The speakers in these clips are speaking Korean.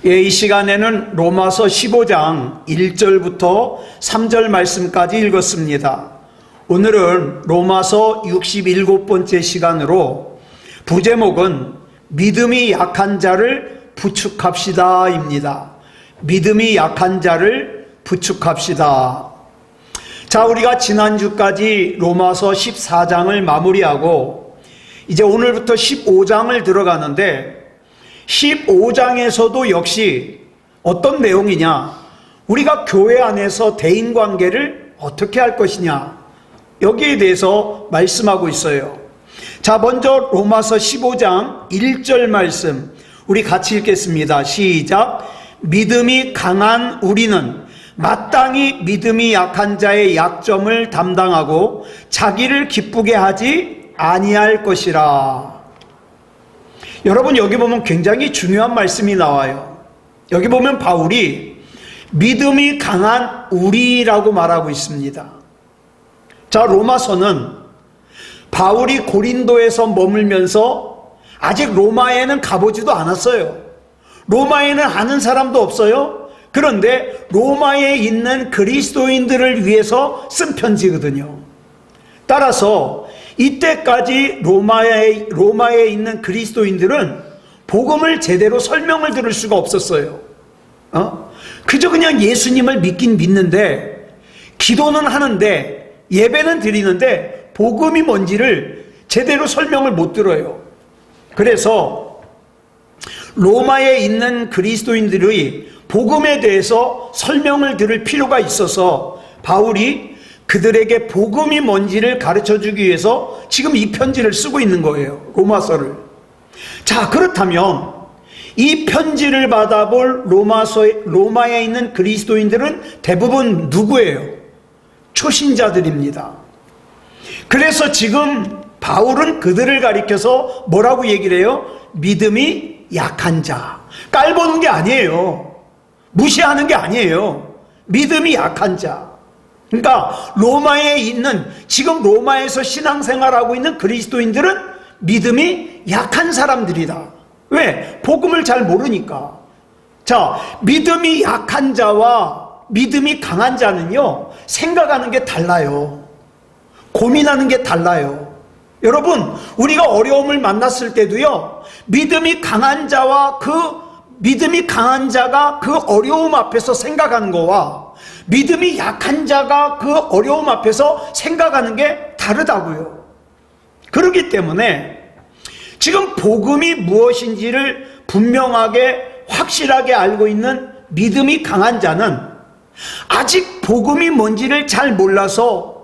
이 시간에는 로마서 15장 1절부터 3절 말씀까지 읽었습니다. 오늘은 로마서 67번째 시간으로 부제목은 믿음이 약한 자를 부축합시다 입니다. 믿음이 약한 자를 부축합시다. 자, 우리가 지난주까지 로마서 14장을 마무리하고 이제 오늘부터 15장을 들어가는데 15장에서도 역시 어떤 내용이냐, 우리가 교회 안에서 대인관계를 어떻게 할 것이냐, 여기에 대해서 말씀하고 있어요. 자, 먼저 로마서 15장 1절 말씀 우리 같이 읽겠습니다. 시작. 믿음이 강한 우리는 마땅히 믿음이 약한 자의 약점을 담당하고 자기를 기쁘게 하지 아니할 것이라. 여러분, 여기 보면 굉장히 중요한 말씀이 나와요. 여기 보면 바울이 믿음이 강한 우리라고 말하고 있습니다. 자, 로마서는 바울이 고린도에서 머물면서 아직 로마에는 가보지도 않았어요. 로마에는 아는 사람도 없어요. 그런데 로마에 있는 그리스도인들을 위해서 쓴 편지거든요. 따라서 이때까지 로마에 있는 그리스도인들은 복음을 제대로 설명을 들을 수가 없었어요. 그저 그냥 예수님을 믿긴 믿는데, 기도는 하는데, 예배는 드리는데 복음이 뭔지를 제대로 설명을 못 들어요. 그래서 로마에 있는 그리스도인들의 복음에 대해서 설명을 들을 필요가 있어서 바울이 그들에게 복음이 뭔지를 가르쳐주기 위해서 지금 이 편지를 쓰고 있는 거예요. 로마서를. 자, 그렇다면 이 편지를 받아볼 로마에 있는 그리스도인들은 대부분 누구예요? 초신자들입니다. 그래서 지금 바울은 그들을 가리켜서 뭐라고 얘기를 해요? 믿음이 약한 자. 깔보는 게 아니에요. 무시하는 게 아니에요. 믿음이 약한 자. 그러니까 로마에 있는, 지금 로마에서 신앙생활하고 있는 그리스도인들은 믿음이 약한 사람들이다. 왜? 복음을 잘 모르니까. 자, 믿음이 약한 자와 믿음이 강한 자는요, 생각하는 게 달라요. 고민하는 게 달라요. 여러분, 우리가 어려움을 만났을 때도요, 믿음이 강한 자가 그 어려움 앞에서 생각하는 거와 믿음이 약한 자가 그 어려움 앞에서 생각하는 게 다르다고요. 그렇기 때문에 지금 복음이 무엇인지를 분명하게 확실하게 알고 있는 믿음이 강한 자는 아직 복음이 뭔지를 잘 몰라서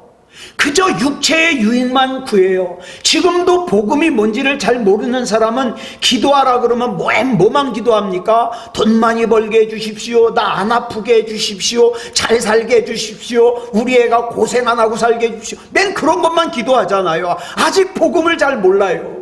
그저 육체의 유익만 구해요. 지금도 복음이 뭔지를 잘 모르는 사람은 기도하라 그러면 뭐만 기도합니까? 돈 많이 벌게 해주십시오. 나 안 아프게 해주십시오. 잘 살게 해주십시오. 우리 애가 고생 안 하고 살게 해주십시오. 맨 그런 것만 기도하잖아요. 아직 복음을 잘 몰라요.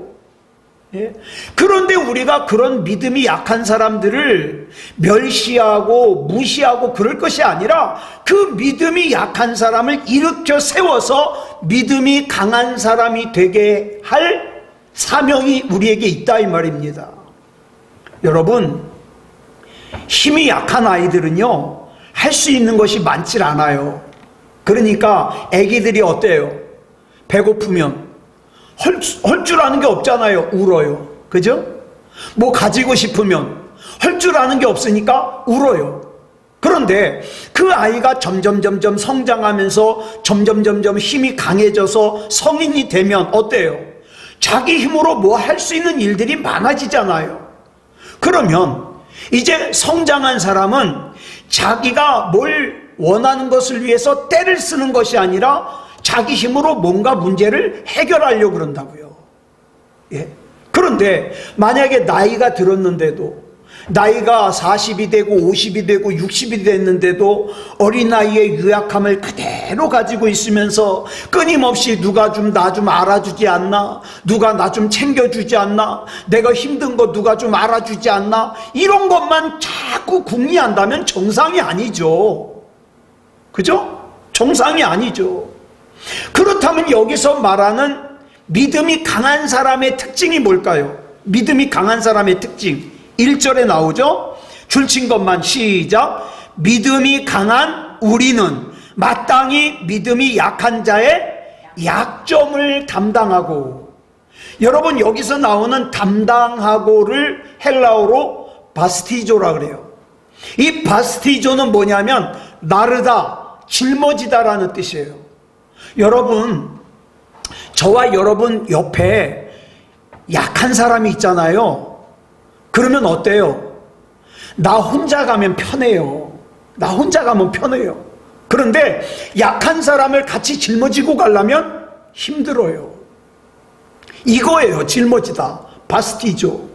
예? 그런데 우리가 그런 믿음이 약한 사람들을 멸시하고 무시하고 그럴 것이 아니라 그 믿음이 약한 사람을 일으켜 세워서 믿음이 강한 사람이 되게 할 사명이 우리에게 있다 이 말입니다. 여러분, 힘이 약한 아이들은요, 할 수 있는 것이 많지 않아요. 그러니까 아기들이 어때요? 배고프면 할 줄 아는 게 없잖아요. 울어요. 그죠? 뭐 가지고 싶으면 할 줄 아는 게 없으니까 울어요. 그런데 그 아이가 점점 성장하면서 점점 힘이 강해져서 성인이 되면 어때요? 자기 힘으로 뭐 할 수 있는 일들이 많아지잖아요. 그러면 이제 성장한 사람은 자기가 뭘 원하는 것을 위해서 때를 쓰는 것이 아니라 자기 힘으로 뭔가 문제를 해결하려고 그런다고요. 예? 그런데 만약에 나이가 들었는데도, 나이가 40이 되고 50이 되고 60이 됐는데도 어린아이의 유약함을 그대로 가지고 있으면서 끊임없이 누가 좀 나 좀 알아주지 않나, 누가 나 좀 챙겨주지 않나, 내가 힘든 거 누가 좀 알아주지 않나, 이런 것만 자꾸 궁리한다면 정상이 아니죠. 그죠? 정상이 아니죠. 그렇다면 여기서 말하는 믿음이 강한 사람의 특징이 뭘까요? 믿음이 강한 사람의 특징 1절에 나오죠. 줄친 것만 시작. 믿음이 강한 우리는 마땅히 믿음이 약한 자의 약점을 담당하고. 여러분, 여기서 나오는 담당하고를 헬라어로 바스티조라 그래요. 이 바스티조는 뭐냐면 나르다, 짊어지다라는 뜻이에요. 여러분, 저와 여러분 옆에 약한 사람이 있잖아요. 그러면 어때요? 나 혼자 가면 편해요. 나 혼자 가면 편해요. 그런데 약한 사람을 같이 짊어지고 가려면 힘들어요. 이거예요. 짊어지다. 바스티조.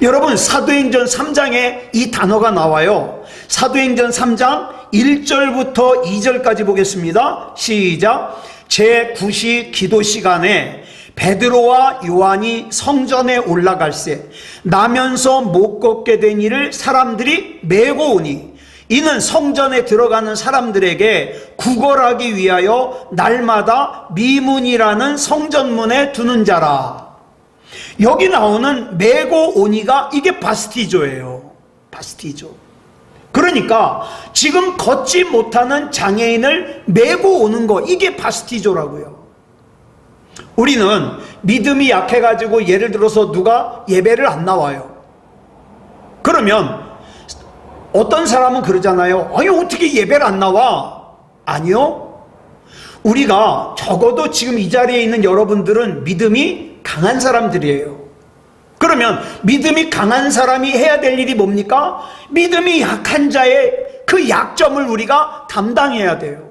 여러분, 사도행전 3장에 이 단어가 나와요. 사도행전 3장 1절부터 2절까지 보겠습니다. 시작. 제9시 기도 시간에 베드로와 요한이 성전에 올라갈새 나면서 못 걷게 된 이를 사람들이 메고 오니 이는 성전에 들어가는 사람들에게 구걸하기 위하여 날마다 미문이라는 성전문에 두는 자라. 여기 나오는 메고 오니가 이게 바스티조예요. 바스티조. 그러니까 지금 걷지 못하는 장애인을 메고 오는 거, 이게 바스티조라고요. 우리는 믿음이 약해가지고 예를 들어서 누가 예배를 안 나와요. 그러면 어떤 사람은 그러잖아요. 아니, 어떻게 예배를 안 나와? 아니요. 우리가 적어도 지금 이 자리에 있는 여러분들은 믿음이 강한 사람들이에요. 그러면 믿음이 강한 사람이 해야 될 일이 뭡니까? 믿음이 약한 자의 그 약점을 우리가 담당해야 돼요.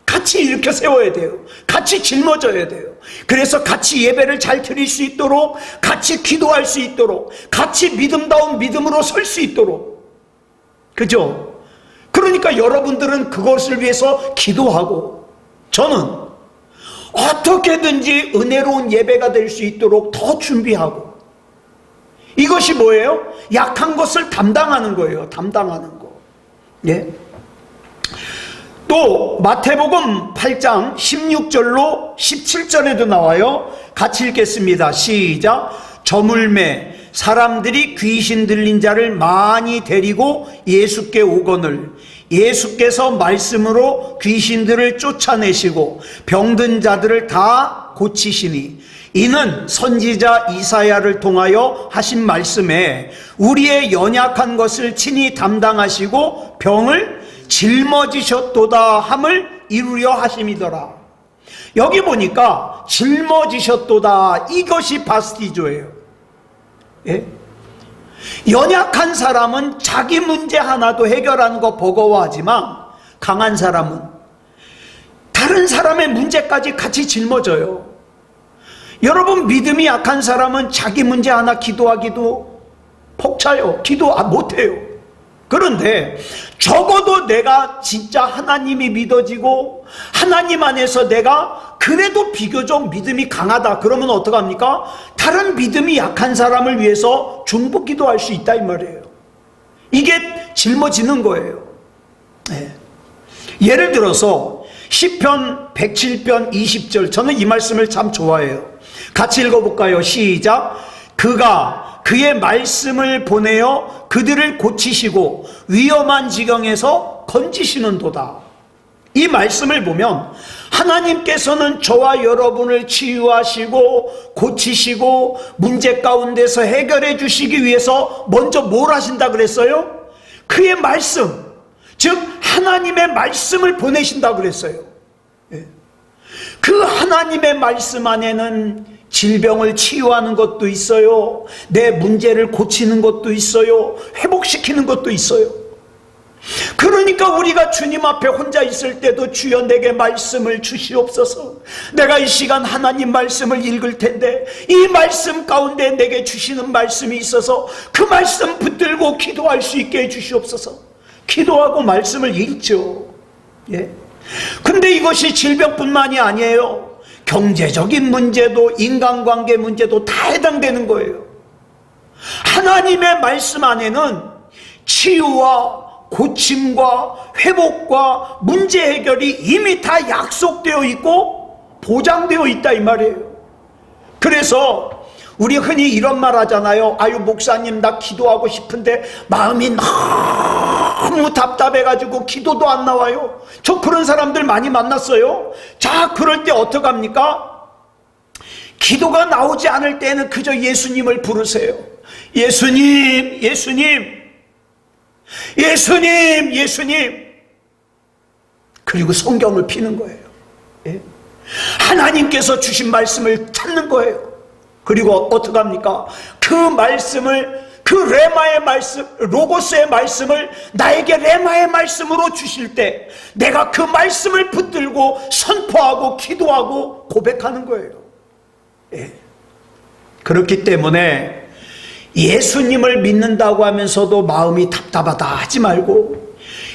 같이 일으켜 세워야 돼요. 같이 짊어져야 돼요. 그래서 같이 예배를 잘 드릴 수 있도록, 같이 기도할 수 있도록, 같이 믿음다운 믿음으로 설 수 있도록. 그죠? 그러니까 여러분들은 그것을 위해서 기도하고, 저는 어떻게든지 은혜로운 예배가 될 수 있도록 더 준비하고. 이것이 뭐예요? 약한 것을 담당하는 거예요. 담당하는 거. 예. 또 마태복음 8장 16절로 17절에도 나와요. 같이 읽겠습니다. 시작. 저물매 사람들이 귀신 들린 자를 많이 데리고 예수께 오거늘 예수께서 말씀으로 귀신들을 쫓아내시고 병든 자들을 다 고치시니 이는 선지자 이사야를 통하여 하신 말씀에 우리의 연약한 것을 친히 담당하시고 병을 짊어지셨도다 함을 이루려 하심이더라. 여기 보니까 짊어지셨도다, 이것이 바스티조예요. 예? 연약한 사람은 자기 문제 하나도 해결하는 거 버거워하지만 강한 사람은 다른 사람의 문제까지 같이 짊어져요. 여러분, 믿음이 약한 사람은 자기 문제 하나 기도하기도 벅차요. 기도 못해요. 그런데 적어도 내가 진짜 하나님이 믿어지고 하나님 안에서 내가 그래도 비교적 믿음이 강하다, 그러면 어떡합니까? 다른 믿음이 약한 사람을 위해서 중보 기도할 수 있다, 이 말이에요. 이게 짊어지는 거예요. 네. 예를 들어서 시편 107편 20절, 저는 이 말씀을 참 좋아해요. 같이 읽어볼까요? 시작. 그가 그의 말씀을 보내어 그들을 고치시고 위험한 지경에서 건지시는도다. 이 말씀을 보면 하나님께서는 저와 여러분을 치유하시고 고치시고 문제 가운데서 해결해 주시기 위해서 먼저 뭘 하신다 그랬어요? 그의 말씀, 즉 하나님의 말씀을 보내신다 그랬어요. 그 하나님의 말씀 안에는 질병을 치유하는 것도 있어요. 내 문제를 고치는 것도 있어요. 회복시키는 것도 있어요. 그러니까 우리가 주님 앞에 혼자 있을 때도 주여 내게 말씀을 주시옵소서. 내가 이 시간 하나님 말씀을 읽을 텐데 이 말씀 가운데 내게 주시는 말씀이 있어서 그 말씀 붙들고 기도할 수 있게 해주시옵소서. 기도하고 말씀을 읽죠. 예. 근데 이것이 질병뿐만이 아니에요. 경제적인 문제도 인간관계 문제도 다 해당되는 거예요. 하나님의 말씀 안에는 치유와 고침과 회복과 문제 해결이 이미 다 약속되어 있고 보장되어 있다, 이 말이에요. 그래서 우리 흔히 이런 말 하잖아요. 아유, 목사님, 나 기도하고 싶은데 마음이 너무 답답해가지고 기도도 안 나와요. 저 그런 사람들 많이 만났어요. 자, 그럴 때 어떡합니까? 기도가 나오지 않을 때는 그저 예수님을 부르세요. 예수님, 예수님, 예수님, 예수님. 그리고 성경을 피는 거예요. 예? 하나님께서 주신 말씀을 찾는 거예요. 그리고 어떡합니까? 그 말씀을, 그 레마의 말씀, 로고스의 말씀을 나에게 레마의 말씀으로 주실 때 내가 그 말씀을 붙들고 선포하고 기도하고 고백하는 거예요. 예. 그렇기 때문에 예수님을 믿는다고 하면서도 마음이 답답하다 하지 말고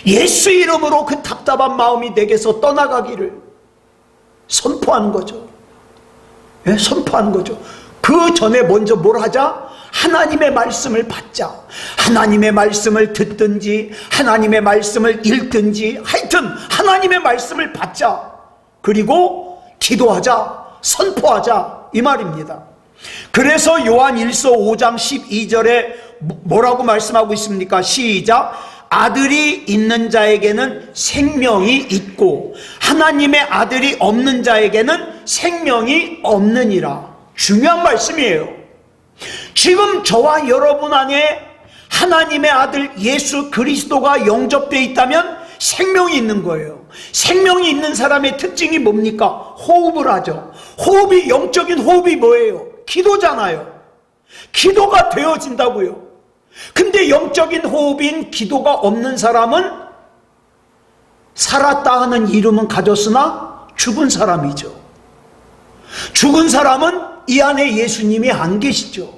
예수 이름으로 그 답답한 마음이 내게서 떠나가기를 선포하는 거죠. 예? 선포하는 거죠. 그 전에 먼저 뭘 하자? 하나님의 말씀을 받자. 하나님의 말씀을 듣든지 하나님의 말씀을 읽든지 하여튼 하나님의 말씀을 받자. 그리고 기도하자. 선포하자. 이 말입니다. 그래서 요한 1서 5장 12절에 뭐라고 말씀하고 있습니까? 시작. 아들이 있는 자에게는 생명이 있고 하나님의 아들이 없는 자에게는 생명이 없느니라. 중요한 말씀이에요. 지금 저와 여러분 안에 하나님의 아들 예수 그리스도가 영접되어 있다면 생명이 있는 거예요. 생명이 있는 사람의 특징이 뭡니까? 호흡을 하죠. 호흡이, 영적인 호흡이 뭐예요? 기도잖아요. 기도가 되어진다고요. 근데 영적인 호흡인 기도가 없는 사람은 살았다 하는 이름은 가졌으나 죽은 사람이죠. 죽은 사람은 이 안에 예수님이 안 계시죠.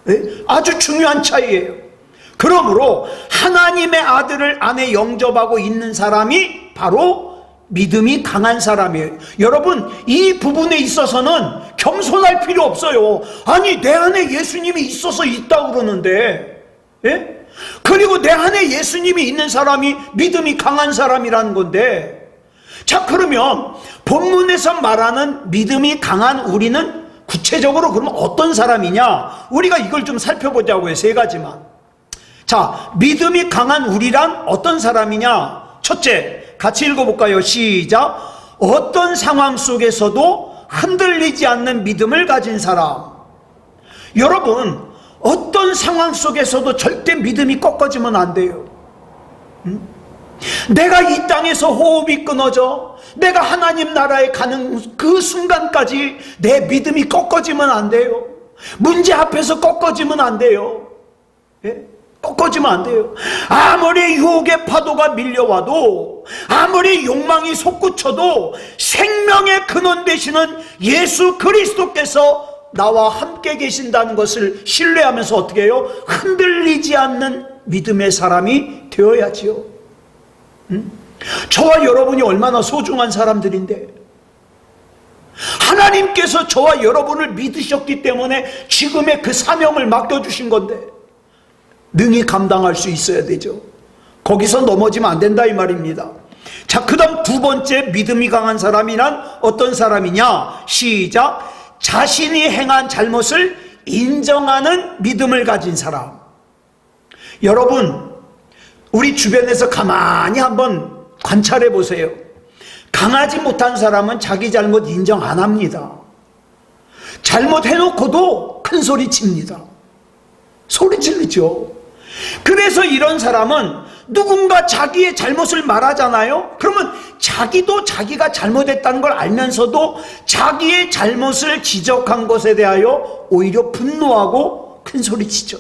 네? 아주 중요한 차이예요. 그러므로 하나님의 아들을 안에 영접하고 있는 사람이 바로 믿음이 강한 사람이에요. 여러분, 이 부분에 있어서는 겸손할 필요 없어요. 아니, 내 안에 예수님이 있어서 있다고 그러는데, 예? 그리고 내 안에 예수님이 있는 사람이 믿음이 강한 사람이라는 건데, 자, 그러면 본문에서 말하는 믿음이 강한 우리는 구체적으로 그러면 어떤 사람이냐? 우리가 이걸 좀 살펴보자고요. 세 가지만. 자, 믿음이 강한 우리란 어떤 사람이냐? 첫째, 같이 읽어볼까요? 시작. 어떤 상황 속에서도 흔들리지 않는 믿음을 가진 사람. 여러분, 어떤 상황 속에서도 절대 믿음이 꺾어지면 안 돼요. 내가 이 땅에서 호흡이 끊어져 내가 하나님 나라에 가는 그 순간까지 내 믿음이 꺾어지면 안 돼요. 문제 앞에서 꺾어지면 안 돼요. 예? 꺾어지면 안 돼요. 아무리 유혹의 파도가 밀려와도 아무리 욕망이 솟구쳐도 생명의 근원 되시는 예수 그리스도께서 나와 함께 계신다는 것을 신뢰하면서 어떻게 해요? 흔들리지 않는 믿음의 사람이 되어야지요. 저와 여러분이 얼마나 소중한 사람들인데 하나님께서 저와 여러분을 믿으셨기 때문에 지금의 그 사명을 맡겨주신 건데 능히 감당할 수 있어야 되죠. 거기서 넘어지면 안 된다 이 말입니다. 자, 그 다음 두 번째 믿음이 강한 사람이란 어떤 사람이냐? 시작. 자신이 행한 잘못을 인정하는 믿음을 가진 사람. 여러분, 우리 주변에서 가만히 한번 관찰해 보세요. 강하지 못한 사람은 자기 잘못 인정 안 합니다. 잘못해놓고도 큰 소리 칩니다. 소리 지르죠. 그래서 이런 사람은 누군가 자기의 잘못을 말하잖아요. 그러면 자기도 자기가 잘못했다는 걸 알면서도 자기의 잘못을 지적한 것에 대하여 오히려 분노하고 큰 소리 치죠.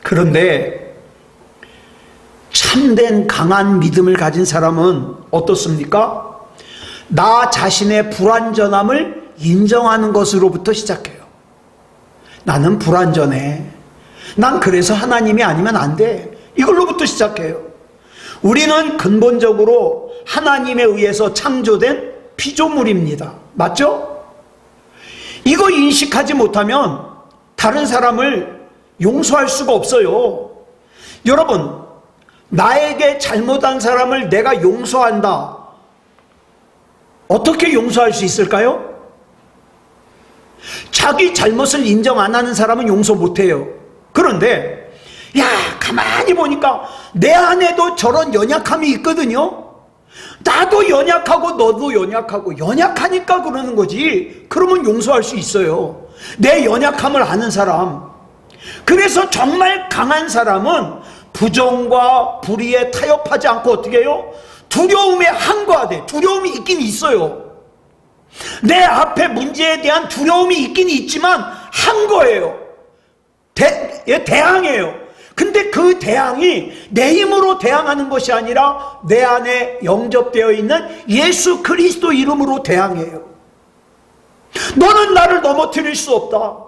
그런데 참된 강한 믿음을 가진 사람은 어떻습니까? 나 자신의 불완전함을 인정하는 것으로부터 시작해요. 나는 불완전해. 난 그래서 하나님이 아니면 안 돼. 이걸로부터 시작해요. 우리는 근본적으로 하나님에 의해서 창조된 피조물입니다. 맞죠? 이거 인식하지 못하면 다른 사람을 용서할 수가 없어요. 여러분, 나에게 잘못한 사람을 내가 용서한다. 어떻게 용서할 수 있을까요? 자기 잘못을 인정 안 하는 사람은 용서 못 해요. 그런데 야, 가만히 보니까 내 안에도 저런 연약함이 있거든요. 나도 연약하고 너도 연약하고, 연약하니까 그러는 거지. 그러면 용서할 수 있어요. 내 연약함을 아는 사람. 그래서 정말 강한 사람은 부정과 불의에 타협하지 않고 어떻게 해요? 두려움에 항거하되, 두려움이 있긴 있어요. 내 앞에 문제에 대한 두려움이 있긴 있지만 항거해요. 대항해요. 근데 그 대항이 내 힘으로 대항하는 것이 아니라 내 안에 영접되어 있는 예수 그리스도 이름으로 대항해요. 너는 나를 넘어뜨릴 수 없다.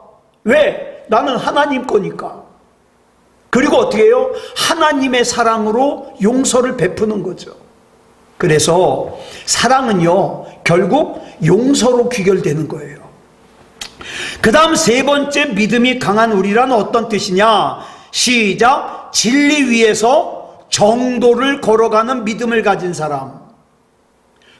왜? 나는 하나님 거니까. 그리고 어떻게 해요? 하나님의 사랑으로 용서를 베푸는 거죠. 그래서 사랑은요, 결국 용서로 귀결되는 거예요. 그 다음 세 번째, 믿음이 강한 우리란 어떤 뜻이냐? 시작. 진리 위에서 정도를 걸어가는 믿음을 가진 사람.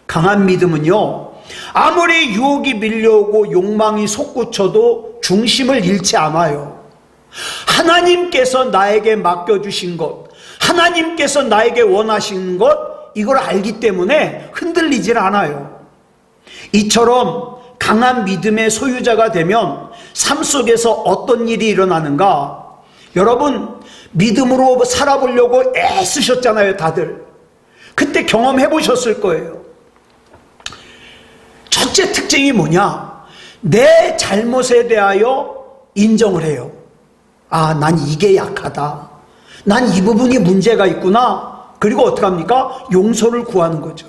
강한 믿음은요, 아무리 유혹이 밀려오고 욕망이 솟구쳐도 중심을 잃지 않아요. 하나님께서 나에게 맡겨주신 것, 하나님께서 나에게 원하시는 것, 이걸 알기 때문에 흔들리질 않아요. 이처럼 강한 믿음의 소유자가 되면 삶 속에서 어떤 일이 일어나는가? 여러분, 믿음으로 살아보려고 애쓰셨잖아요, 다들. 그때 경험해 보셨을 거예요. 첫째 특징이 뭐냐? 내 잘못에 대하여 인정을 해요. 아, 난 이게 약하다. 난 이 부분이 문제가 있구나. 그리고 어떻게 합니까? 용서를 구하는 거죠.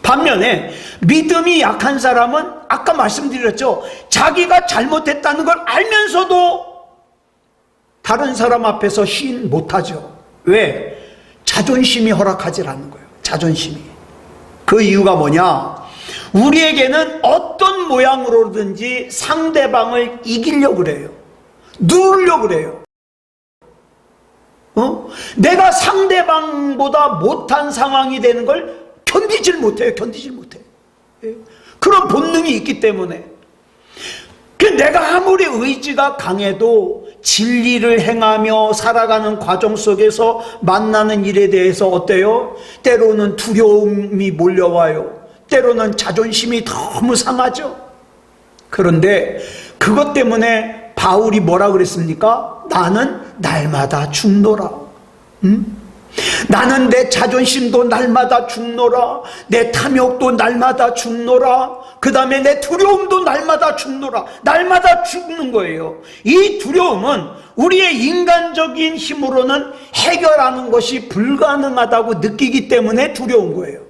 반면에 믿음이 약한 사람은 아까 말씀드렸죠. 자기가 잘못했다는 걸 알면서도 다른 사람 앞에서 시인 못하죠. 왜? 자존심이 허락하지 않는 거예요. 자존심이. 그 이유가 뭐냐? 우리에게는 어떤 모양으로든지 상대방을 이기려고 그래요. 누르려고 그래요. 내가 상대방보다 못한 상황이 되는 걸 견디질 못해요. 견디질 못해. 그런 본능이 있기 때문에. 내가 아무리 의지가 강해도 진리를 행하며 살아가는 과정 속에서 만나는 일에 대해서 어때요? 때로는 두려움이 몰려와요. 때로는 자존심이 너무 상하죠. 그런데 그것 때문에 바울이 뭐라 그랬습니까? 나는 날마다 죽노라. 나는 내 자존심도 날마다 죽노라. 내 탐욕도 날마다 죽노라. 그 다음에 내 두려움도 날마다 죽노라. 날마다 죽는 거예요. 이 두려움은 우리의 인간적인 힘으로는 해결하는 것이 불가능하다고 느끼기 때문에 두려운 거예요.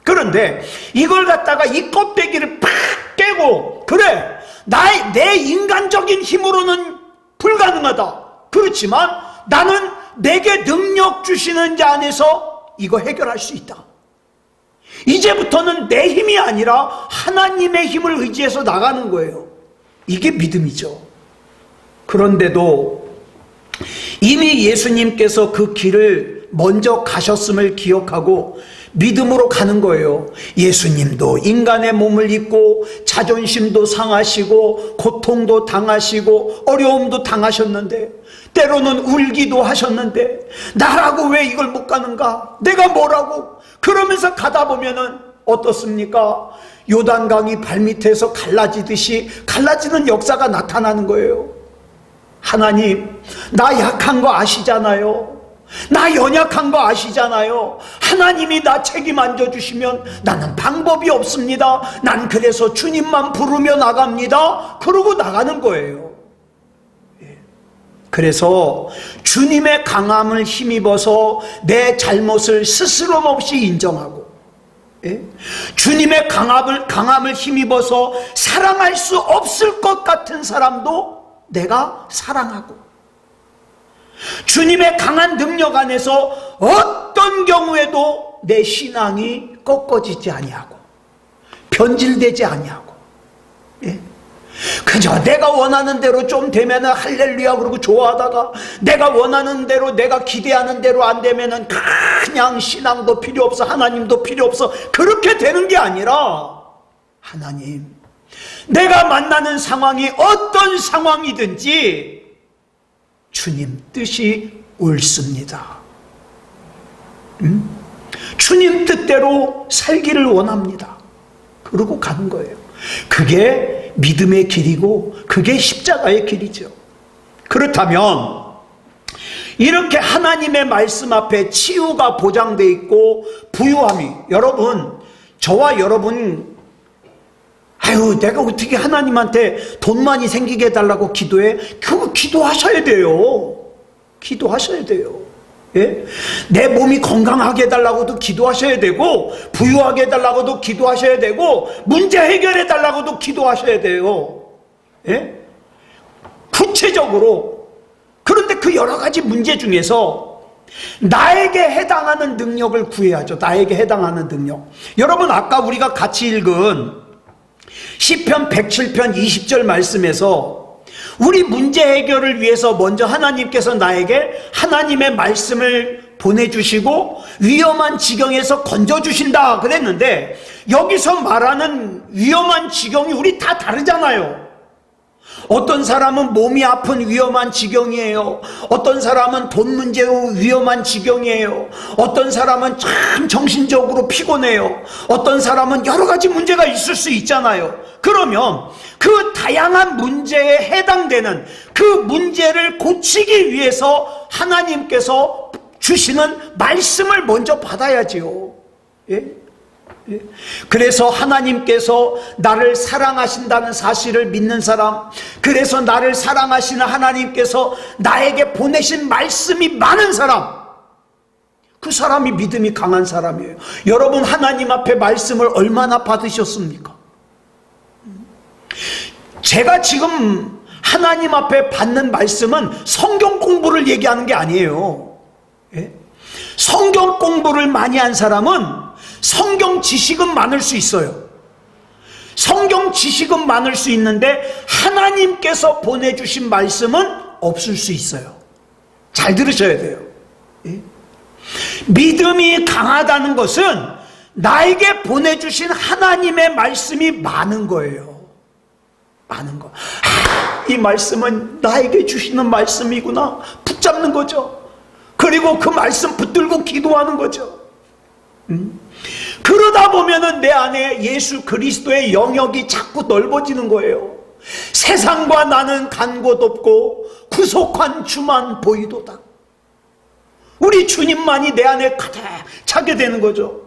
그런데 이걸 갖다가 이 껍데기를 팍 깨고, 그래, 내 인간적인 힘으로는 불가능하다. 그렇지만 나는 내게 능력 주시는 자 안에서 이거 해결할 수 있다. 이제부터는 내 힘이 아니라 하나님의 힘을 의지해서 나가는 거예요. 이게 믿음이죠. 그런데도 이미 예수님께서 그 길을 먼저 가셨음을 기억하고 믿음으로 가는 거예요. 예수님도 인간의 몸을 입고 자존심도 상하시고 고통도 당하시고 어려움도 당하셨는데, 때로는 울기도 하셨는데, 나라고 왜 이걸 못 가는가? 내가 뭐라고? 그러면서 가다 보면은 어떻습니까? 요단강이 발밑에서 갈라지듯이 갈라지는 역사가 나타나는 거예요. 하나님, 나 약한 거 아시잖아요. 나 연약한 거 아시잖아요. 하나님이 나 책임 안 져주시면 나는 방법이 없습니다. 난 그래서 주님만 부르며 나갑니다. 그러고 나가는 거예요. 그래서 주님의 강함을 힘입어서 내 잘못을 스스럼 없이 인정하고, 주님의 강함을 힘입어서 사랑할 수 없을 것 같은 사람도 내가 사랑하고, 주님의 강한 능력 안에서 어떤 경우에도 내 신앙이 꺾어지지 아니하고 변질되지 아니하고, 그저 내가 원하는 대로 좀 되면은 할렐루야 그러고 좋아하다가, 내가 원하는 대로, 내가 기대하는 대로 안 되면은 그냥 신앙도 필요 없어, 하나님도 필요 없어, 그렇게 되는 게 아니라, 하나님, 내가 만나는 상황이 어떤 상황이든지 주님 뜻이 옳습니다. 주님 뜻대로 살기를 원합니다. 그러고 가는 거예요. 그게 믿음의 길이고 그게 십자가의 길이죠. 그렇다면 이렇게 하나님의 말씀 앞에 치유가 보장되어 있고 부유함이, 여러분, 저와 여러분, 아유 내가 어떻게 하나님한테 돈 많이 생기게 해달라고 기도해? 그거 기도하셔야 돼요. 기도하셔야 돼요. 예? 내 몸이 건강하게 해달라고도 기도하셔야 되고, 부유하게 해달라고도 기도하셔야 되고, 문제 해결해 달라고도 기도하셔야 돼요. 예? 구체적으로. 그런데 그 여러 가지 문제 중에서 나에게 해당하는 능력을 구해야죠. 나에게 해당하는 능력. 여러분, 아까 우리가 같이 읽은 시편 107편 20절 말씀에서 우리 문제 해결을 위해서 먼저 하나님께서 나에게 하나님의 말씀을 보내주시고 위험한 지경에서 건져주신다 그랬는데, 여기서 말하는 위험한 지경이 우리 다 다르잖아요. 어떤 사람은 몸이 아픈 위험한 지경이에요. 어떤 사람은 돈 문제로 위험한 지경이에요. 어떤 사람은 참 정신적으로 피곤해요. 어떤 사람은 여러 가지 문제가 있을 수 있잖아요. 그러면 그 다양한 문제에 해당되는 그 문제를 고치기 위해서 하나님께서 주시는 말씀을 먼저 받아야지요. 예? 그래서 하나님께서 나를 사랑하신다는 사실을 믿는 사람, 그래서 나를 사랑하시는 하나님께서 나에게 보내신 말씀이 많은 사람, 그 사람이 믿음이 강한 사람이에요. 여러분, 하나님 앞에 말씀을 얼마나 받으셨습니까? 제가 지금 하나님 앞에 받는 말씀은 성경 공부를 얘기하는 게 아니에요. 성경 공부를 많이 한 사람은 성경 지식은 많을 수 있어요. 성경 지식은 많을 수 있는데 하나님께서 보내주신 말씀은 없을 수 있어요. 잘 들으셔야 돼요. 믿음이 강하다는 것은 나에게 보내주신 하나님의 말씀이 많은 거예요. 많은 거. 이 말씀은 나에게 주시는 말씀이구나. 붙잡는 거죠. 그리고 그 말씀 붙들고 기도하는 거죠. 그러다 보면은 내 안에 예수 그리스도의 영역이 자꾸 넓어지는 거예요. 세상과 나는 간 곳 없고 구속한 주만 보이도다. 우리 주님만이 내 안에 가득 차게 되는 거죠.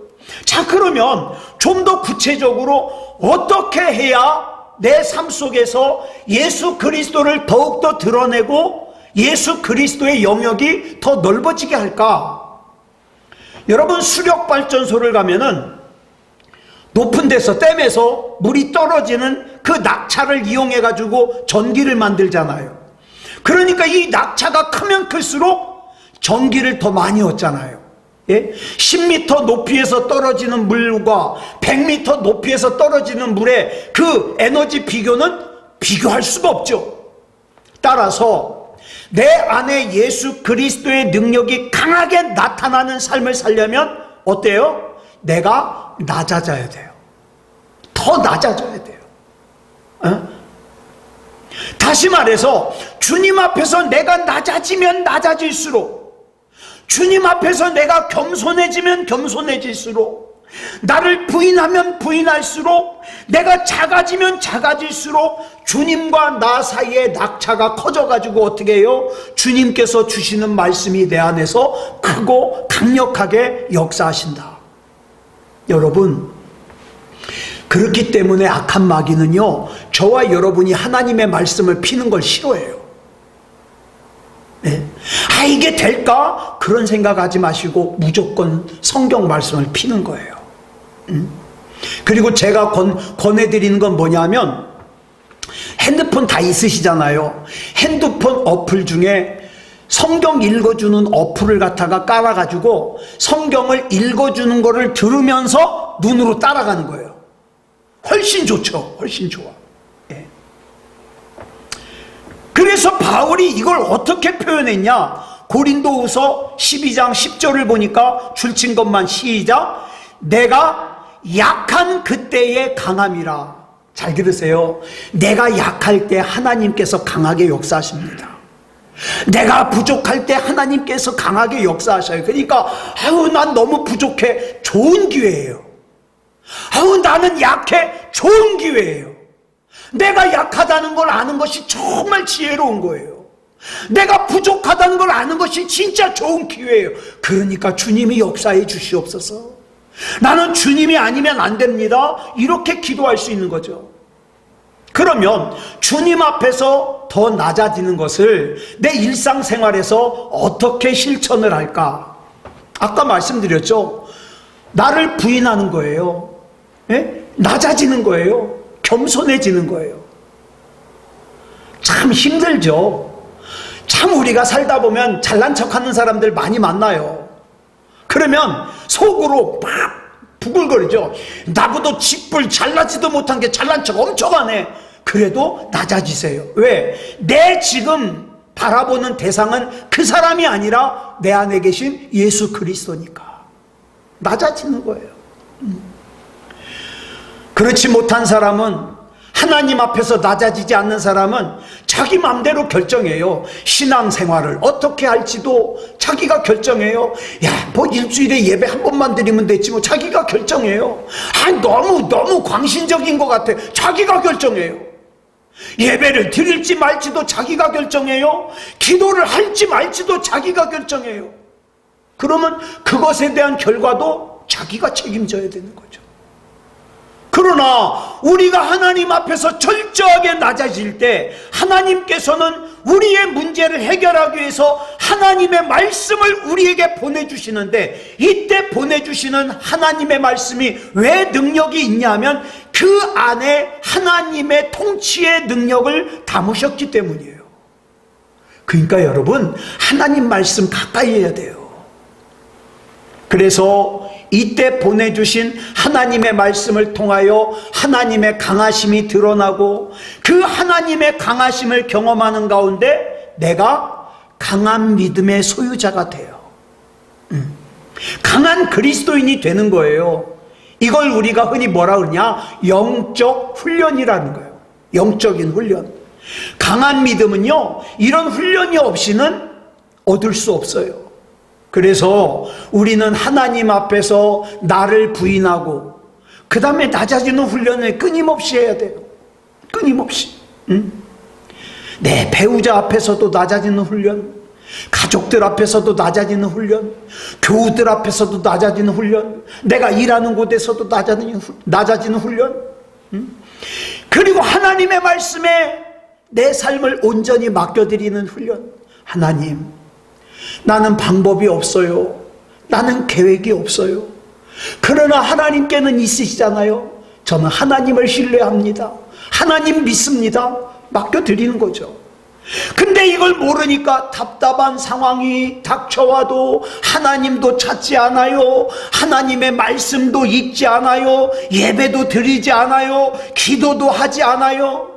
자, 그러면 좀 더 구체적으로 어떻게 해야 내 삶 속에서 예수 그리스도를 더욱더 드러내고 예수 그리스도의 영역이 더 넓어지게 할까? 여러분, 수력발전소를 가면은 높은 데서, 댐에서 물이 떨어지는 그 낙차를 이용해 가지고 전기를 만들잖아요. 그러니까 이 낙차가 크면 클수록 전기를 더 많이 얻잖아요. 예? 10m 높이에서 떨어지는 물과 100m 높이에서 떨어지는 물의 그 에너지 비교는 비교할 수가 없죠. 따라서 내 안에 예수 그리스도의 능력이 강하게 나타나는 삶을 살려면 어때요? 내가 낮아져야 돼요. 더 낮아져야 돼요. 다시 말해서 주님 앞에서 내가 낮아지면 낮아질수록, 주님 앞에서 내가 겸손해지면 겸손해질수록, 나를 부인하면 부인할수록, 내가 작아지면 작아질수록 주님과 나 사이의 낙차가 커져가지고 어떻게 해요? 주님께서 주시는 말씀이 내 안에서 크고 강력하게 역사하신다. 여러분, 그렇기 때문에 악한 마귀는요, 저와 여러분이 하나님의 말씀을 피는 걸 싫어해요. 네. 아, 이게 될까? 그런 생각하지 마시고 무조건 성경 말씀을 피는 거예요. 그리고 제가 권해드리는 건 뭐냐면, 핸드폰 다 있으시잖아요. 핸드폰 어플 중에 성경 읽어주는 어플을 갖다가 깔아가지고 성경을 읽어주는 거를 들으면서 눈으로 따라가는 거예요. 훨씬 좋죠. 훨씬 좋아. 예. 그래서 바울이 이걸 어떻게 표현했냐? 고린도후서 12장 10절을 보니까 줄친 것만 시작. 내가 약한 그때의 강함이라. 잘 들으세요. 내가 약할 때 하나님께서 강하게 역사하십니다. 내가 부족할 때 하나님께서 강하게 역사하셔요. 그러니까 난 너무 부족해. 좋은 기회예요. 나는 약해. 좋은 기회예요. 내가 약하다는 걸 아는 것이 정말 지혜로운 거예요. 내가 부족하다는 걸 아는 것이 진짜 좋은 기회예요. 그러니까 주님이 역사해 주시옵소서. 나는 주님이 아니면 안 됩니다. 이렇게 기도할 수 있는 거죠. 그러면 주님 앞에서 더 낮아지는 것을 내 일상생활에서 어떻게 실천을 할까? 아까 말씀드렸죠. 나를 부인하는 거예요. 예? 낮아지는 거예요. 겸손해지는 거예요. 참 힘들죠. 참 우리가 살다 보면 잘난 척하는 사람들 많이 만나요. 그러면 속으로 막 부글거리죠. 나보다 짓불 잘나지도 못한 게 잘난 척 엄청 하네. 그래도 낮아지세요. 왜? 내 지금 바라보는 대상은 그 사람이 아니라 내 안에 계신 예수 그리스도니까 낮아지는 거예요. 그렇지 못한 사람은, 하나님 앞에서 낮아지지 않는 사람은 자기 마음대로 결정해요. 신앙생활을 어떻게 할지도 자기가 결정해요. 뭐 일주일에 예배 한 번만 드리면 됐지 뭐. 자기가 결정해요. 너무 광신적인 것 같아. 자기가 결정해요. 예배를 드릴지 말지도 자기가 결정해요. 기도를 할지 말지도 자기가 결정해요. 그러면 그것에 대한 결과도 자기가 책임져야 되는 거죠. 그러나 우리가 하나님 앞에서 철저하게 낮아질 때 하나님께서는 우리의 문제를 해결하기 위해서 하나님의 말씀을 우리에게 보내주시는데, 이때 보내주시는 하나님의 말씀이 왜 능력이 있냐면 그 안에 하나님의 통치의 능력을 담으셨기 때문이에요. 그러니까 여러분, 하나님 말씀 가까이 해야 돼요. 그래서 이때 보내주신 하나님의 말씀을 통하여 하나님의 강하심이 드러나고, 그 하나님의 강하심을 경험하는 가운데 내가 강한 믿음의 소유자가 돼요. 강한 그리스도인이 되는 거예요. 이걸 우리가 흔히 뭐라 그러냐? 영적 훈련이라는 거예요. 영적인 훈련. 강한 믿음은요, 이런 훈련이 없이는 얻을 수 없어요. 그래서 우리는 하나님 앞에서 나를 부인하고 그 다음에 낮아지는 훈련을 끊임없이 해야 돼요. 끊임없이. 내 배우자 앞에서도 낮아지는 훈련, 가족들 앞에서도 낮아지는 훈련, 교우들 앞에서도 낮아지는 훈련, 내가 일하는 곳에서도 낮아지는 훈련, 그리고 하나님의 말씀에 내 삶을 온전히 맡겨드리는 훈련. 하나님, 나는 방법이 없어요. 나는 계획이 없어요. 그러나 하나님께는 있으시잖아요. 저는 하나님을 신뢰합니다. 하나님 믿습니다. 맡겨드리는 거죠. 근데 이걸 모르니까 답답한 상황이 닥쳐와도 하나님도 찾지 않아요. 하나님의 말씀도 읽지 않아요. 예배도 드리지 않아요. 기도도 하지 않아요.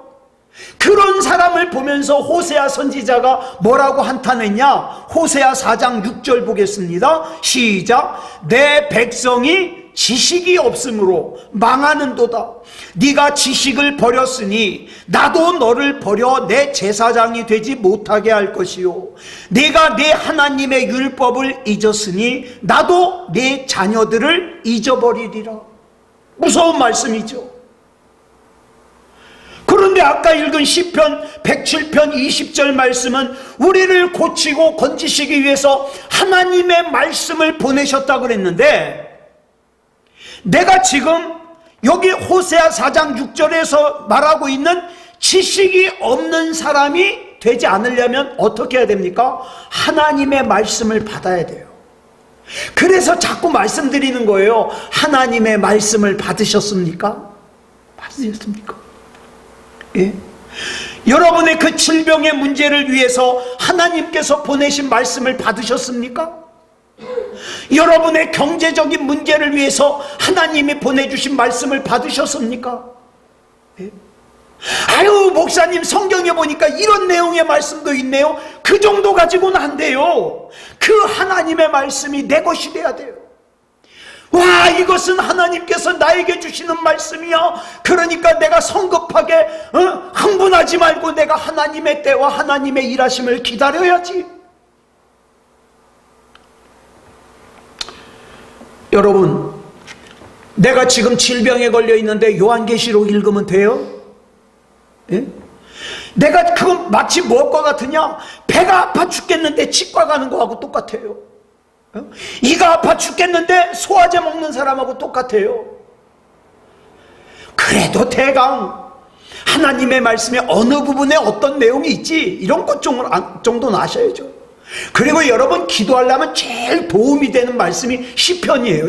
그런 사람을 보면서 호세아 선지자가 뭐라고 한탄했냐? 호세아 4장 6절 보겠습니다. 시작. 내 백성이 지식이 없으므로 망하는도다. 네가 지식을 버렸으니 나도 너를 버려 내 제사장이 되지 못하게 할 것이요, 네가 내 하나님의 율법을 잊었으니 나도 내 자녀들을 잊어버리리라. 무서운 말씀이죠. 그런데 아까 읽은 시편 107편 20절 말씀은 우리를 고치고 건지시기 위해서 하나님의 말씀을 보내셨다고 그랬는데, 내가 지금 여기 호세아 4장 6절에서 말하고 있는 지식이 없는 사람이 되지 않으려면 어떻게 해야 됩니까? 하나님의 말씀을 받아야 돼요. 그래서 자꾸 말씀드리는 거예요. 하나님의 말씀을 받으셨습니까? 받으셨습니까? 예? 여러분의 그 질병의 문제를 위해서 하나님께서 보내신 말씀을 받으셨습니까? 여러분의 경제적인 문제를 위해서 하나님이 보내주신 말씀을 받으셨습니까? 예? 아유, 목사님 성경에 보니까 이런 내용의 말씀도 있네요. 그 정도 가지고는 안 돼요. 그 하나님의 말씀이 내 것이 돼야 돼요. 와, 이것은 하나님께서 나에게 주시는 말씀이야. 그러니까 내가 성급하게 흥분하지 말고 내가 하나님의 때와 하나님의 일하심을 기다려야지. 여러분, 내가 지금 질병에 걸려 있는데 요한계시록 읽으면 돼요? 예? 내가 그건 마치 무엇과 같으냐? 배가 아파 죽겠는데 치과 가는 거하고 똑같아요. 이가 아파 죽겠는데 소화제 먹는 사람하고 똑같아요. 그래도 대강 하나님의 말씀에 어느 부분에 어떤 내용이 있지 이런 것 정도는 아셔야죠. 그리고 여러분, 기도하려면 제일 도움이 되는 말씀이 시편이에요.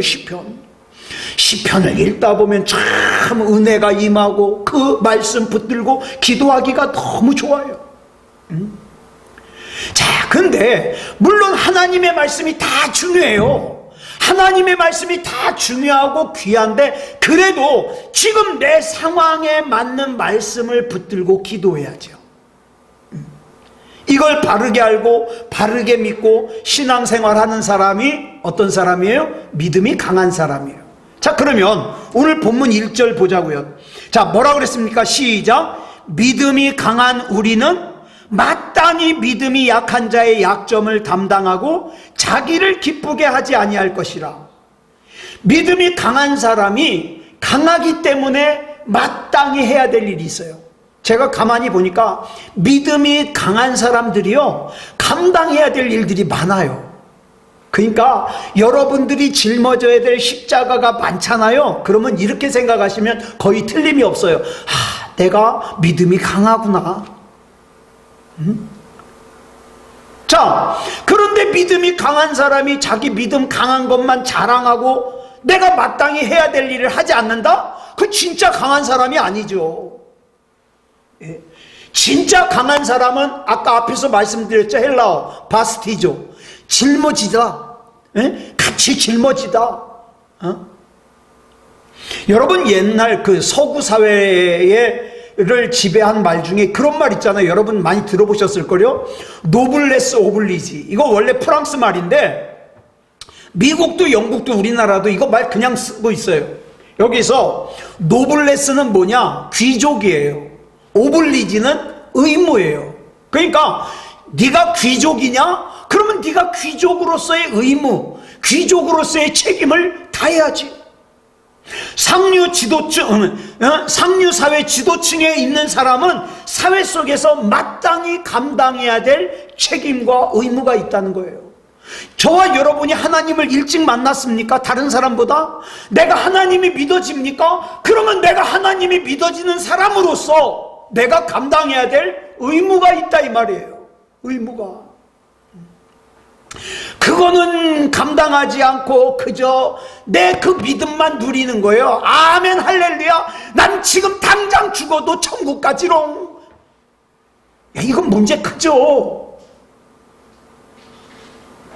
시편을 읽다 보면 참 은혜가 임하고 그 말씀 붙들고 기도하기가 너무 좋아요. 자, 근데 물론 하나님의 말씀이 다 중요해요. 하나님의 말씀이 다 중요하고 귀한데, 그래도 지금 내 상황에 맞는 말씀을 붙들고 기도해야죠. 이걸 바르게 알고 바르게 믿고 신앙생활하는 사람이 어떤 사람이에요? 믿음이 강한 사람이에요. 자, 그러면 오늘 본문 1절 보자고요. 자, 뭐라 그랬습니까? 시작. 믿음이 강한 우리는 마땅히 믿음이 약한 자의 약점을 담당하고 자기를 기쁘게 하지 아니할 것이라. 믿음이 강한 사람이 강하기 때문에 마땅히 해야 될 일이 있어요. 제가 가만히 보니까 믿음이 강한 사람들이요, 감당해야 될 일들이 많아요. 그러니까 여러분들이 짊어져야 될 십자가가 많잖아요. 그러면 이렇게 생각하시면 거의 틀림이 없어요. 내가 믿음이 강하구나. 자, 그런데 믿음이 강한 사람이 자기 믿음 강한 것만 자랑하고 내가 마땅히 해야 될 일을 하지 않는다? 그 진짜 강한 사람이 아니죠. 예. 진짜 강한 사람은 아까 앞에서 말씀드렸죠. 헬라어 바스티조, 짊어지다. 예? 같이 짊어지다. 여러분, 옛날 그 서구 사회를 지배한 말 중에 그런 말 있잖아요. 여러분 많이 들어보셨을걸요? 노블레스 오블리지. 이거 원래 프랑스 말인데 미국도 영국도 우리나라도 이거 말 그냥 쓰고 있어요. 여기서 노블레스는 뭐냐? 귀족이에요. 오블리지는 의무예요. 그러니까 네가 귀족이냐? 그러면 네가 귀족으로서의 의무, 귀족으로서의 책임을 다해야지. 상류 사회 지도층에 있는 사람은 사회 속에서 마땅히 감당해야 될 책임과 의무가 있다는 거예요. 저와 여러분이 하나님을 일찍 만났습니까? 다른 사람보다? 내가 하나님이 믿어집니까? 그러면 내가 하나님이 믿어지는 사람으로서 내가 감당해야 될 의무가 있다 이 말이에요. 의무가. 그거는 감당하지 않고 그저 내 그 믿음만 누리는 거예요. 아멘 할렐루야, 난 지금 당장 죽어도 천국 가지롱. 이건 문제 크죠.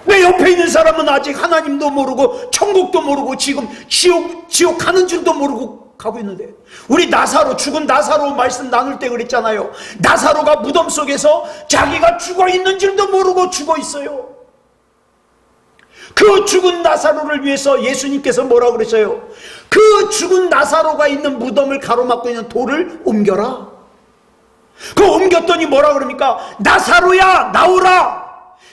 내 옆에 있는 사람은 아직 하나님도 모르고 천국도 모르고 지금 지옥 가는 줄도 모르고 가고 있는데, 우리 나사로, 죽은 나사로 말씀 나눌 때 그랬잖아요. 나사로가 무덤 속에서 자기가 죽어 있는 줄도 모르고 죽어 있어요. 그 죽은 나사로를 위해서 예수님께서 뭐라고 그랬어요? 그 죽은 나사로가 있는 무덤을 가로막고 있는 돌을 옮겨라. 그 옮겼더니 뭐라고 그럽니까? 나사로야 나오라.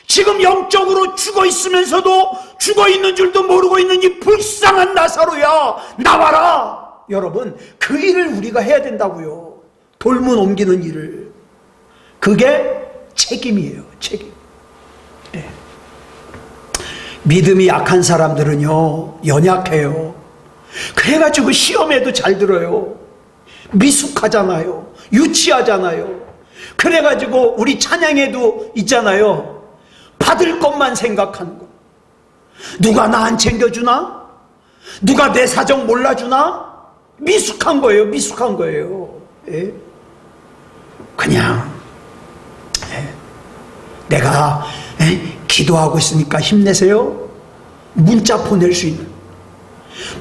지금 영적으로 죽어 있으면서도 죽어 있는 줄도 모르고 있는 이 불쌍한 나사로야 나와라. 여러분, 그 일을 우리가 해야 된다고요. 돌문 옮기는 일을. 그게 책임이에요. 책임. 네. 믿음이 약한 사람들은요, 연약해요. 그래가지고 시험에도 잘 들어요. 미숙하잖아요. 유치하잖아요. 그래가지고 우리 찬양에도 있잖아요. 받을 것만 생각하는 거. 누가 나 안 챙겨주나? 누가 내 사정 몰라주나? 미숙한 거예요. 미숙한 거예요. 예? 그냥 내가 기도하고 있으니까 힘내세요. 문자 보낼 수 있는.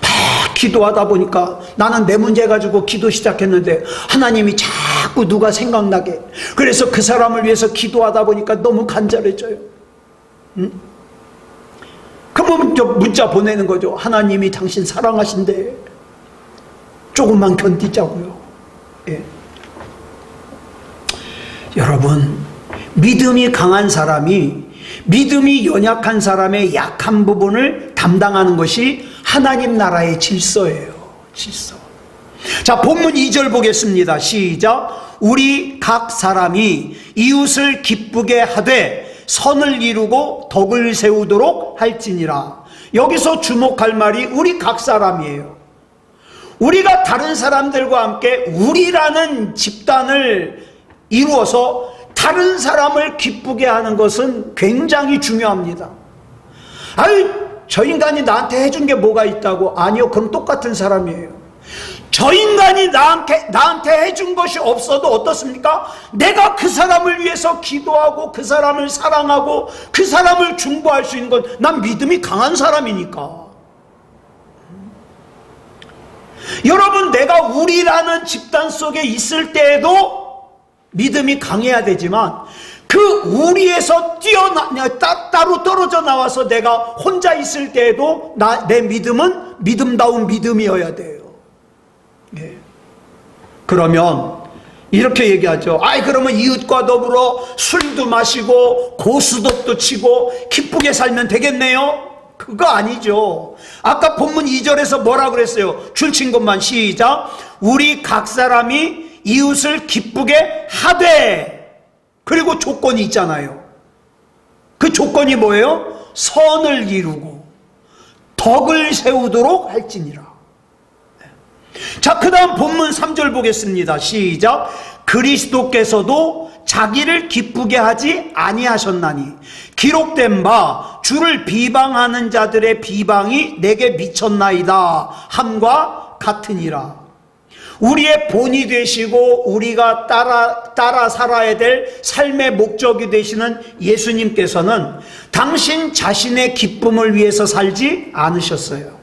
막 기도하다 보니까 나는 내 문제 가지고 기도 시작했는데 하나님이 자꾸 누가 생각나게, 그래서 그 사람을 위해서 기도하다 보니까 너무 간절해져요. 그 그러면 문자 보내는 거죠. 하나님이 당신 사랑하신대. 조금만 견디자고요. 예. 여러분, 믿음이 강한 사람이 믿음이 연약한 사람의 약한 부분을 담당하는 것이 하나님 나라의 질서예요. 질서. 자, 본문 2절 보겠습니다. 시작. 우리 각 사람이 이웃을 기쁘게 하되 선을 이루고 덕을 세우도록 할지니라. 여기서 주목할 말이 우리 각 사람이에요. 우리가 다른 사람들과 함께 우리라는 집단을 이루어서 다른 사람을 기쁘게 하는 것은 굉장히 중요합니다. 아유, 저 인간이 나한테 해준 게 뭐가 있다고? 아니요, 그럼 똑같은 사람이에요. 저 인간이 나한테 해준 것이 없어도 어떻습니까? 내가 그 사람을 위해서 기도하고 그 사람을 사랑하고 그 사람을 중보할 수 있는 건 난 믿음이 강한 사람이니까. 여러분, 내가 우리라는 집단 속에 있을 때에도 믿음이 강해야 되지만 그 우리에서 따로 떨어져 나와서 내가 혼자 있을 때에도 내 믿음은 믿음다운 믿음이어야 돼요. 예. 그러면 이렇게 얘기하죠. 아이, 그러면 이웃과 더불어 술도 마시고 고스톱도 치고 기쁘게 살면 되겠네요? 그거 아니죠. 아까 본문 2절에서 뭐라 그랬어요? 줄친 것만 시작. 우리 각 사람이 이웃을 기쁘게 하되, 그리고 조건이 있잖아요. 그 조건이 뭐예요? 선을 이루고 덕을 세우도록 할지니라. 자, 그 다음 본문 3절 보겠습니다. 시작. 그리스도께서도 자기를 기쁘게 하지 아니하셨나니 기록된 바 주를 비방하는 자들의 비방이 내게 미쳤나이다 함과 같으니라. 우리의 본이 되시고 우리가 따라 살아야 될 삶의 목적이 되시는 예수님께서는 당신 자신의 기쁨을 위해서 살지 않으셨어요.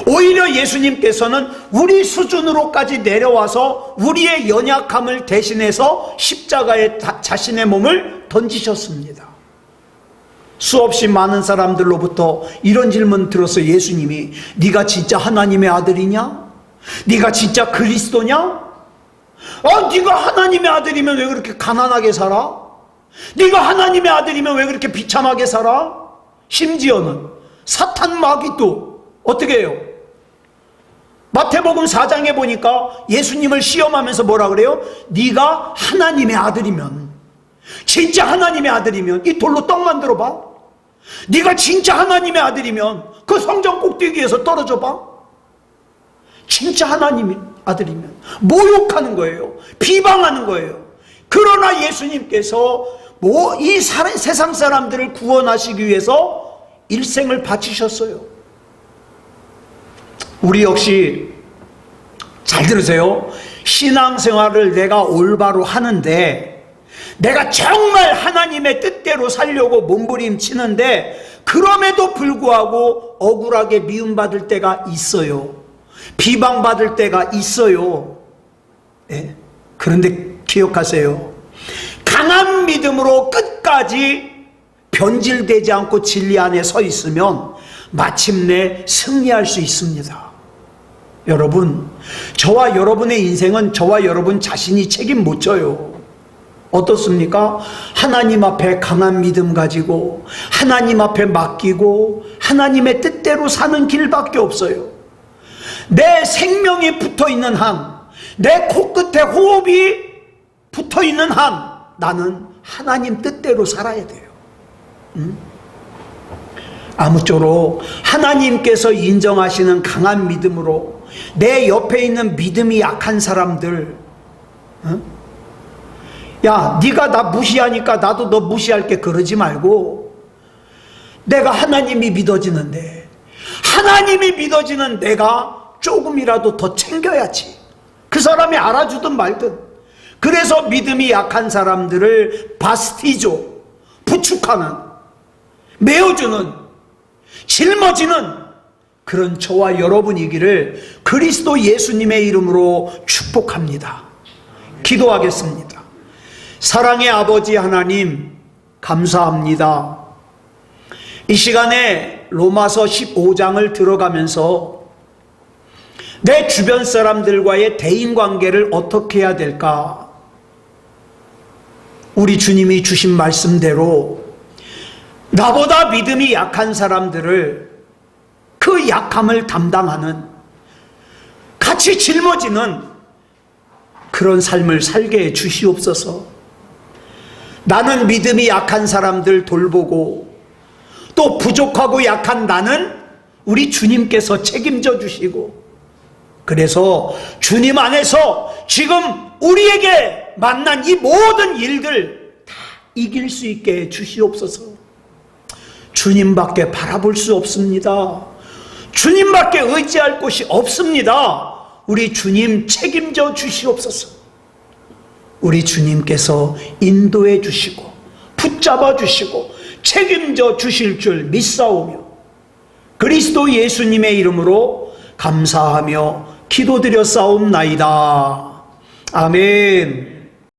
오히려 예수님께서는 우리 수준으로까지 내려와서 우리의 연약함을 대신해서 십자가에 자신의 몸을 던지셨습니다. 수없이 많은 사람들로부터 이런 질문 들었어요. 예수님이 네가 진짜 하나님의 아들이냐? 네가 진짜 그리스도냐? 네가 하나님의 아들이면 왜 그렇게 가난하게 살아? 네가 하나님의 아들이면 왜 그렇게 비참하게 살아? 심지어는 사탄 마귀도 어떻게 해요? 마태복음 4장에 보니까 예수님을 시험하면서 뭐라 그래요? 네가 하나님의 아들이면, 진짜 하나님의 아들이면 이 돌로 떡 만들어 봐. 네가 진짜 하나님의 아들이면 그 성전 꼭대기에서 떨어져 봐. 진짜 하나님의 아들이면 모욕하는 거예요. 비방하는 거예요. 그러나 예수님께서 이 세상 사람들을 구원하시기 위해서 일생을 바치셨어요. 우리 역시 잘 들으세요. 신앙생활을 내가 올바로 하는데, 내가 정말 하나님의 뜻대로 살려고 몸부림치는데 그럼에도 불구하고 억울하게 미움받을 때가 있어요. 비방받을 때가 있어요. 네? 그런데 기억하세요. 강한 믿음으로 끝까지 변질되지 않고 진리 안에 서 있으면 마침내 승리할 수 있습니다. 여러분, 저와 여러분의 인생은 저와 여러분 자신이 책임 못 져요. 어떻습니까? 하나님 앞에 강한 믿음 가지고 하나님 앞에 맡기고 하나님의 뜻대로 사는 길밖에 없어요. 내 생명이 붙어있는 한, 내 코끝에 호흡이 붙어있는 한 나는 하나님 뜻대로 살아야 돼요. 아무쪼록 하나님께서 인정하시는 강한 믿음으로 내 옆에 있는 믿음이 약한 사람들, 야, 네가 나 무시하니까 나도 너 무시할게, 그러지 말고, 내가 하나님이 믿어지는데, 하나님이 믿어지는 내가 조금이라도 더 챙겨야지. 그 사람이 알아주든 말든. 그래서 믿음이 약한 사람들을 바스티조, 부축하는, 메어주는, 짊어지는 그런 저와 여러분이기를 그리스도 예수님의 이름으로 축복합니다. 기도하겠습니다. 사랑의 아버지 하나님, 감사합니다. 이 시간에 로마서 15장을 들어가면서 내 주변 사람들과의 대인관계를 어떻게 해야 될까? 우리 주님이 주신 말씀대로 나보다 믿음이 약한 사람들을 그 약함을 담당하는, 같이 짊어지는 그런 삶을 살게 해 주시옵소서. 나는 믿음이 약한 사람들 돌보고 또 부족하고 약한 나는 우리 주님께서 책임져 주시고, 그래서 주님 안에서 지금 우리에게 만난 이 모든 일들 다 이길 수 있게 해 주시옵소서. 주님밖에 바라볼 수 없습니다. 주님밖에 의지할 곳이 없습니다. 우리 주님 책임져 주시옵소서. 우리 주님께서 인도해 주시고 붙잡아 주시고 책임져 주실 줄 믿사오며 그리스도 예수님의 이름으로 감사하며 기도드렸사옵나이다. 아멘.